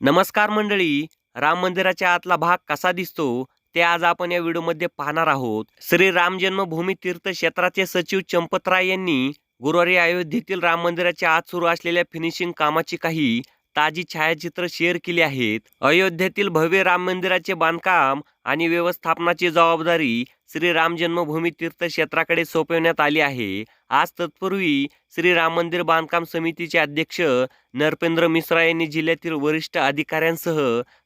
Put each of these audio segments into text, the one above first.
नमस्कार मंडळी. राम मंदिराच्या आतला भाग कसा दिसतो ते आज आपण या व्हिडिओमध्ये पाहणार आहोत. श्री राम जन्मभूमी तीर्थ क्षेत्राचे सचिव चंपतराय यांनी गुरुवारी अयोध्येतील राम मंदिराच्या आत सुरू असलेल्या फिनिशिंग कामाची काही ताजी छायाचित्र शेअर केली आहेत. अयोध्येतील भव्य राम मंदिराचे बांधकाम आणि व्यवस्थापनाची जबाबदारी श्री राम जन्मभूमी तीर्थ क्षेत्राकडे सोपवण्यात आली आहे. आज तत्पूर्वी श्री राम मंदिर बांधकाम समितीचे अध्यक्ष नरपेंद्र मिश्रा यांनी जिल्ह्यातील वरिष्ठ अधिकाऱ्यांसह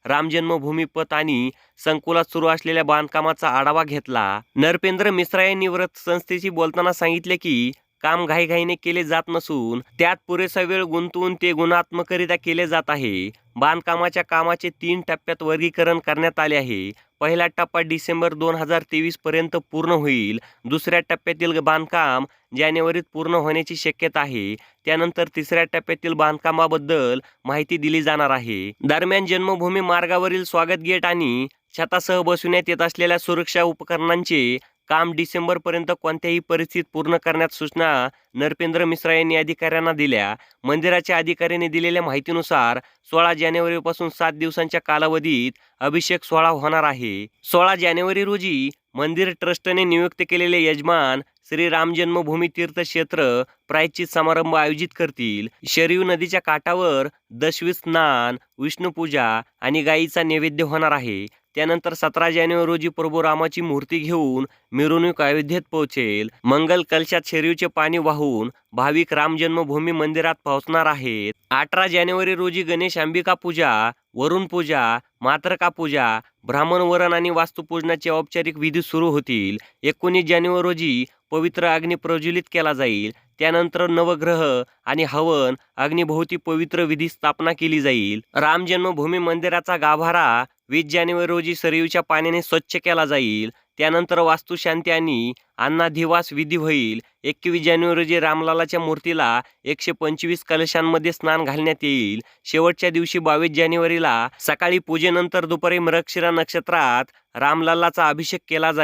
राम जन्मभूमी पथ आणि संकुलात सुरू असलेल्या बांधकामाचा आढावा घेतला. नरपेंद्र मिश्रा यांनी वृत्त संस्थेशी बोलताना सांगितले की काम घाईघाईने केले जात नसून त्यात पुरेसा वेळ गुंतवून ते गुणात्मकरित्या केले जात आहे. बांधकामाच्या कामाचे 3 टप्प्यात वर्गीकरण करण्यात आले आहे. पहिला टप्पा डिसेंबर 2023 पर्यंत पूर्ण होईल. दुसऱ्या टप्प्यातील बांधकाम जानेवारीत पूर्ण होण्याची शक्यता आहे. त्यानंतर तिसऱ्या टप्प्यातील बांधकामाबद्दल माहिती दिली जाणार आहे. दरम्यान जन्मभूमी मार्गावरील स्वागत गेट आणि छतासह बसवण्यात येत असलेल्या सुरक्षा उपकरणांचे काम डिसेंबरपर्यंत कोणत्याही परिस्थितीत पूर्ण करण्यात सूचना नरपेंद्र मिश्रा यांनी अधिकाऱ्यांना दिल्या. मंदिराच्या अधिकाऱ्यांनी दिलेल्या माहितीनुसार 16 जानेवारीपासून 7 दिवसांच्या कालावधीत अभिषेक सोहळा होणार आहे. 16 जानेवारी रोजी मंदिर ट्रस्टने नियुक्त केलेले यजमान श्री राम जन्मभूमी तीर्थ क्षेत्र प्रायश्चित समारंभ आयोजित करतील. शरयू नदीच्या काठावर दशवी स्नान, विष्णुपूजा आणि गायीचा नैवेद्य होणार आहे. त्यानंतर 17 जानेवारी रोजी प्रभू रामाची मूर्ती घेऊन मिरवणूक अयोध्येत पोहोचेल. मंगल कलशात शरयूचे पाणी वाहून भाविक राम जन्मभूमी मंदिरात पोहोचणार आहेत. 18 जानेवारी रोजी गणेश अंबिका पूजा, वरुण पूजा, मातृका पूजा, ब्राह्मण वरण आणि वास्तुपूजनाचे औपचारिक विधी सुरू होतील. 19 जानेवारी रोजी पवित्र अग्नी प्रज्वलित केला जाईल. त्यानंतर नवग्रह आणि हवन अग्निभोवती पवित्र विधी स्थापना केली जाईल. राम जन्मभूमी मंदिराचा गाभारा 20 जानेवारी रोजी सरयूच्या पाण्याने स्वच्छ केला जाईल. त्यानंतर वास्तुशांती आणि अन्नाधिवास विधी होईल. 21 जानेवारी रोजी रामलालाच्या मूर्तीला 125 कलशांमध्ये स्नान घालण्यात येईल. शेवटच्या दिवशी 22 जानेवारीला सकाळी पूजेनंतर दुपारी मृगशिरा नक्षत्रात रामलल्लाचा अभिषेक केला जाईल.